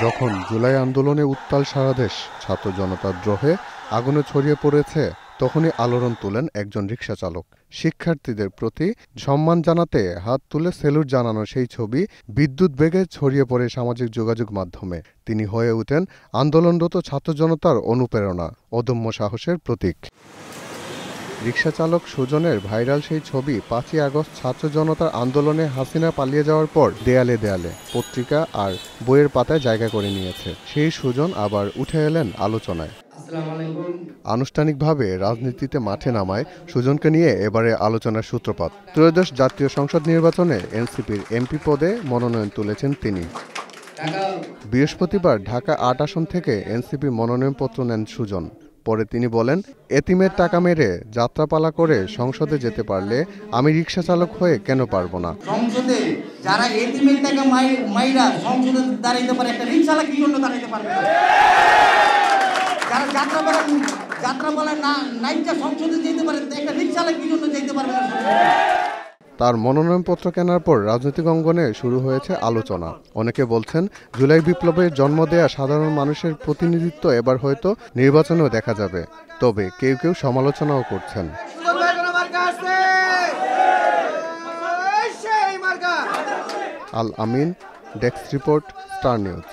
যখন জুলাই আন্দোলনে উত্তাল সারা দেশ, ছাত্র জনতার দ্রোহে আগুনে ছড়িয়ে পড়েছে, তখনই আলোড়ন তোলেন একজন রিকশা চালক। শিক্ষার্থীদের প্রতি সম্মান জানাতে হাত তুলে সেলুট জানানো সেই ছবি বিদ্যুৎ বেগে ছড়িয়ে পড়ে সামাজিক যোগাযোগ মাধ্যমে। তিনি হয়ে ওঠেন আন্দোলনরত ছাত্র জনতার অনুপ্রেরণা, অদম্য সাহসের প্রতীক। রিকশা চালক সুজনের ভাইরাল সেই ছবি ৫ই আগস্ট ছাত্র জনতার আন্দোলনে হাসিনা পালিয়ে যাওয়ার পর দেয়ালে দেয়ালে, পত্রিকা আর বইয়ের পাতায় জায়গা করে নিয়েছে। সেই সুজন আবার উঠে এলেন আলোচনায়। আনুষ্ঠানিকভাবে রাজনীতিতে মাঠে নামায় সুজনকে নিয়ে এবারে আলোচনার সূত্রপাত। ত্রয়োদশ জাতীয় সংসদ নির্বাচনে এনসিপির এমপি পদে মনোনয়ন তুলেছেন তিনি। বৃহস্পতিবার ঢাকা ৮ আসন থেকে এনসিপি মনোনয়নপত্র নেন সুজন। পরে তিনি বলেন, এতিমের টাকা মেরে যাত্রাপালা করে সংসদে যেতে পারলে আমি রিকশা চালক হয়ে কেন পারবো না। সংসদে যারা এতিমের টাকা মাইরা সংসদে দাঁড়াইতে পারে, একটা রিকশা চালক কি জন্য দাঁড়াইতে পারবে না? যারা যাত্রাপালা না নাইটা সংসদে যেতে পারে, একটা রিকশা চালক কি জন্য যেতে পারবে না? তার মনোনয়নপত্র কেনার পর রাজনৈতিক অঙ্গনে শুরু হয়েছে আলোচনা। অনেকে বলছেন, জুলাই বিপ্লবের জন্ম দেয়া সাধারণ মানুষের প্রতিনিধিত্ব এবার হয়তো নির্বাচনেও দেখা যাবে। তবে কেউ কেউ সমালোচনাও করছেন। আল আমিন, ডেস্ক রিপোর্ট, স্টার নিউজ।